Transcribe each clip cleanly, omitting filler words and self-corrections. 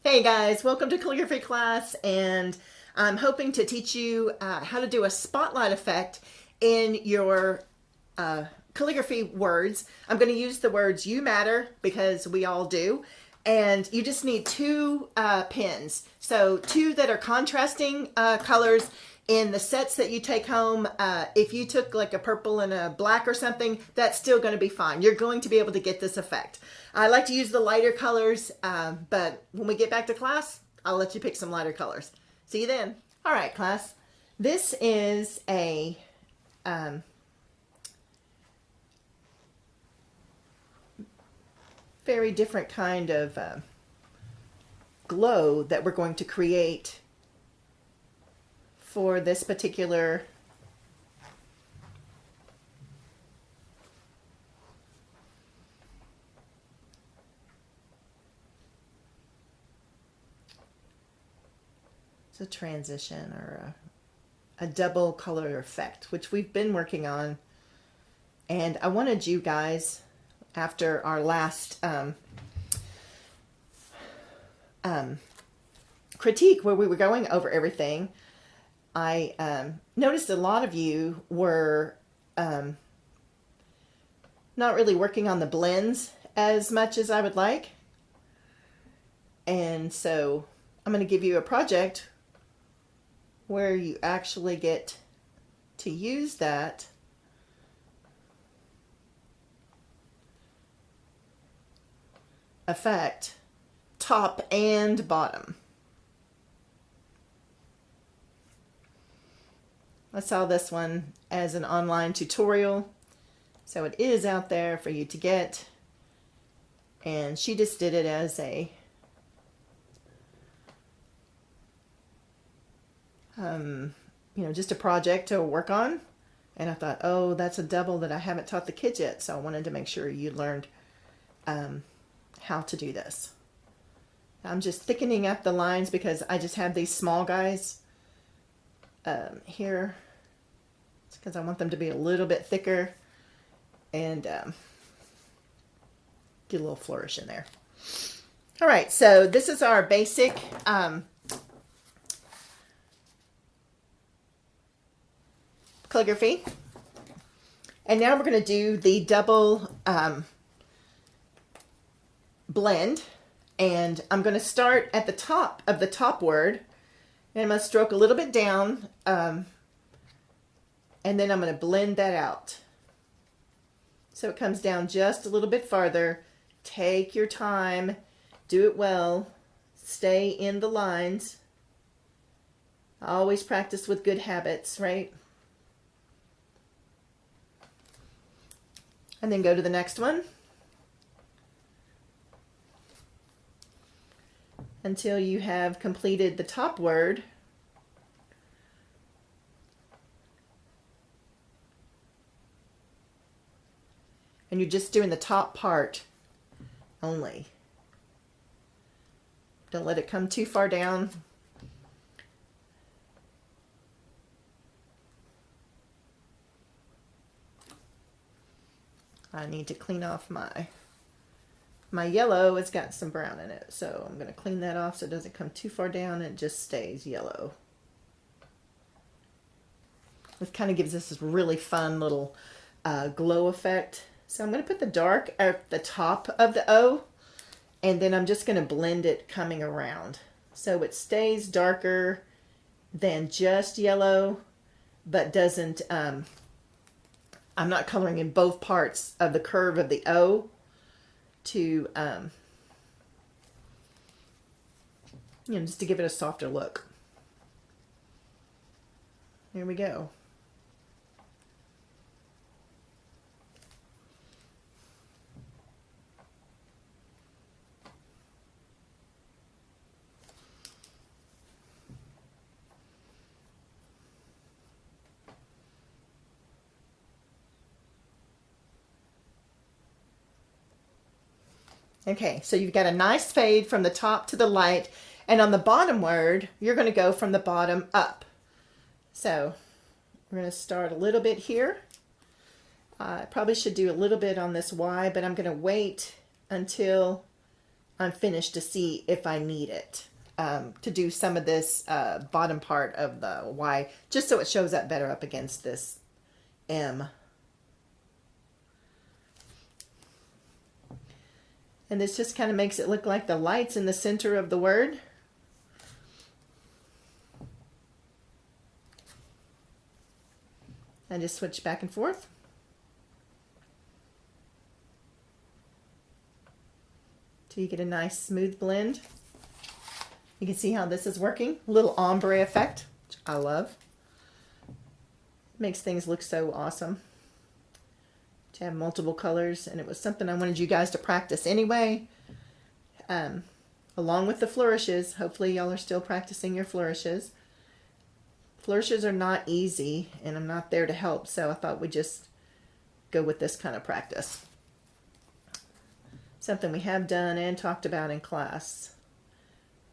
Hey guys, welcome to calligraphy class, and I'm hoping to teach you how to do a spotlight effect in your calligraphy words. I'm going to use the words "you matter" because we all do, and you just need two pens. So two that are contrasting colors. In the sets that you take home, if you took like a purple and a black or something, that's still going to be fine. You're going to be able to get this effect. I like to use the lighter colors, but when we get back to class, I'll let you pick some lighter colors. See you then. All right, class. This is a very different kind of glow that we're going to create for this particular it's a transition or a double color effect, which we've been working on. And I wanted you guys, after our last critique where we were going over everything, I noticed a lot of you were not really working on the blends as much as I would like. And so I'm going to give you a project where you actually get to use that effect top and bottom. I saw this one as an online tutorial, so it is out there for you to get, and she just did it as a just a project to work on. And I thought, oh, that's a double that I haven't taught the kids yet, so I wanted to make sure you learned how to do this. I'm just thickening up the lines because I just have these small guys here. It's because I want them to be a little bit thicker and get a little flourish in there. All right, so this is our basic calligraphy. And now we're going to do the double blend. And I'm going to start at the top of the top word. And I'm going to stroke a little bit down. And then I'm going to blend that out. So it comes down just a little bit farther. Take your time. Do it well. Stay in the lines. Always practice with good habits, right? And then go to the next one until you have completed the top word. And you're just doing the top part only. Don't let it come too far down. I need to clean off my yellow. It's got some brown in it, so I'm going to clean that off so it doesn't come too far down and it just stays yellow. It kind of gives us this really fun little glow effect. So I'm going to put the dark at the top of the O, and then I'm just going to blend it coming around. So it stays darker than just yellow, but doesn't... I'm not coloring in both parts of the curve of the O to, just to give it a softer look. Here we go. Okay, so you've got a nice fade from the top to the light, and on the bottom word, you're going to go from the bottom up. So we're going to start a little bit here. I probably should do a little bit on this Y, but I'm going to wait until unfinished to see if I need it to do some of this bottom part of the Y, just so it shows up better up against this M. And this just kind of makes it look like the light's in the center of the word. And just switch back and forth. Till you get a nice smooth blend. You can see how this is working. A little ombre effect, which I love. Makes things look so awesome. To have multiple colors, and it was something I wanted you guys to practice anyway. Along with the flourishes. Hopefully y'all are still practicing your flourishes. Flourishes are not easy, and I'm not there to help, so I thought we'd just go with this kind of practice. Something we have done and talked about in class,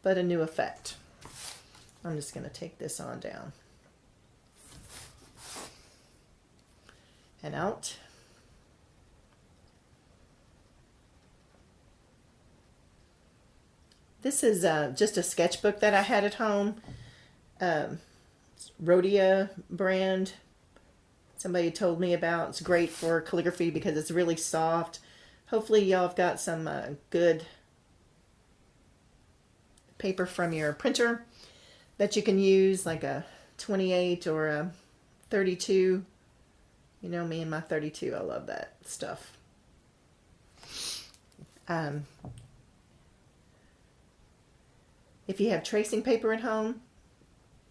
but a new effect. I'm just going to take this on down and out. This is just a sketchbook that I had at home. Rhodia brand. Somebody told me about. It's great for calligraphy because it's really soft. Hopefully y'all have got some good paper from your printer that you can use, like a 28 or a 32. You know me and my 32. I love that stuff. If you have tracing paper at home,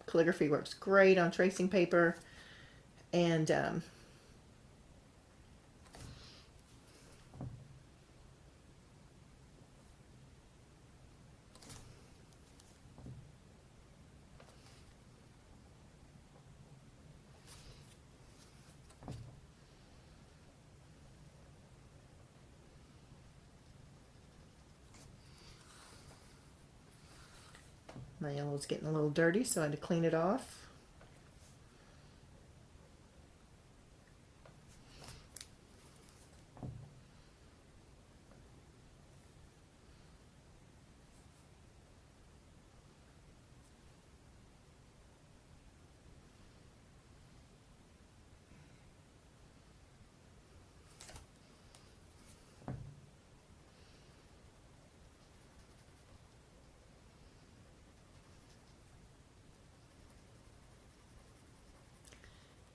calligraphy works great on tracing paper. And my yellow's getting a little dirty, so I had to clean it off.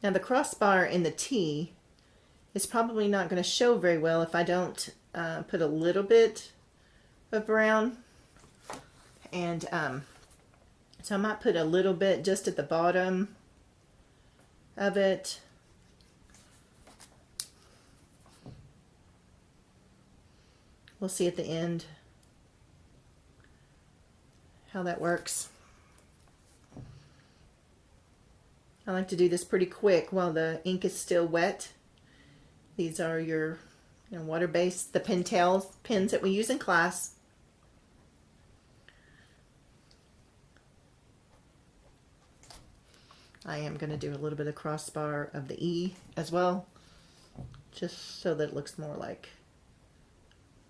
Now the crossbar in the T is probably not going to show very well if I don't put a little bit of brown. And so I might put a little bit just at the bottom of it. We'll see at the end how that works. I like to do this pretty quick while the ink is still wet. These are your water-based, the Pentel pens that we use in class. I am going to do a little bit of crossbar of the E as well, just so that it looks more like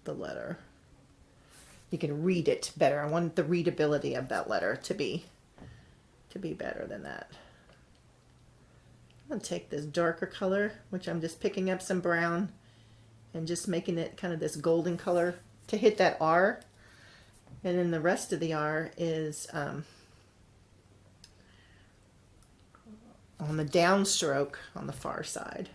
the letter. You can read it better. I want the readability of that letter to be better than that. I'm going to take this darker color, which I'm just picking up some brown and just making it kind of this golden color to hit that R. And then the rest of the R is on the downstroke on the far side.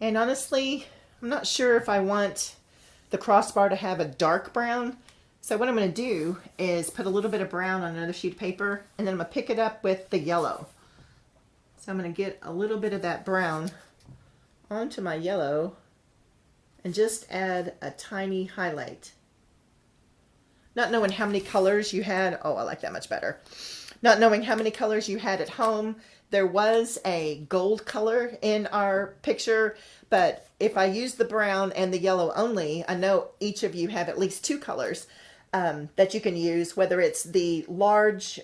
And honestly, I'm not sure if I want the crossbar to have a dark brown. So what I'm going to do is put a little bit of brown on another sheet of paper, and then I'm going to pick it up with the yellow. So I'm going to get a little bit of that brown onto my yellow and just add a tiny highlight. Not knowing how many colors you had. Oh, I like that much better. not knowing how many colors you had at home. There was a gold color in our picture, but if I use the brown and the yellow only, I know each of you have at least two colors that you can use, whether it's the large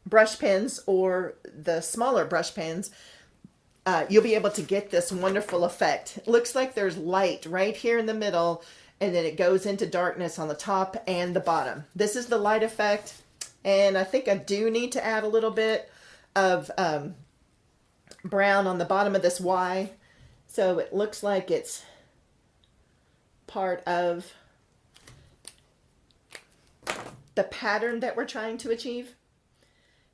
brush pens or the smaller brush pens. You'll be able to get this wonderful effect. It looks like there's light right here in the middle, and then it goes into darkness on the top and the bottom. This is the light effect, and I think I do need to add a little bit of brown on the bottom of this Y, so it looks like it's part of the pattern that we're trying to achieve.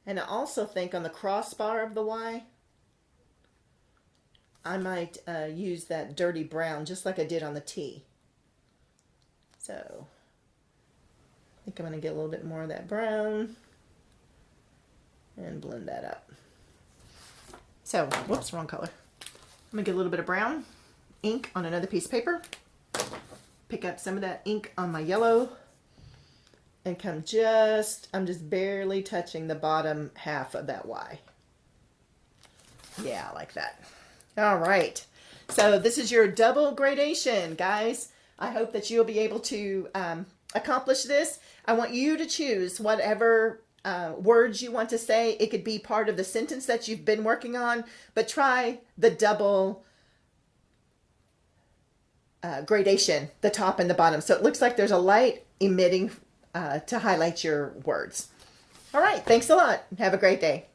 And I also think on the crossbar of the Y, I might use that dirty brown just like I did on the T. So I think I'm going to get a little bit more of that brown and blend that up. So, whoops, wrong color. I'm going to get a little bit of brown ink on another piece of paper. Pick up some of that ink on my yellow and I'm just barely touching the bottom half of that Y. Yeah, like that. All right. So this is your double gradation, guys. I hope that you'll be able to accomplish this. I want you to choose whatever words you want to say. It could be part of the sentence that you've been working on, but try the double gradation, the top and the bottom. So it looks like there's a light emitting to highlight your words. All right. Thanks a lot. Have a great day.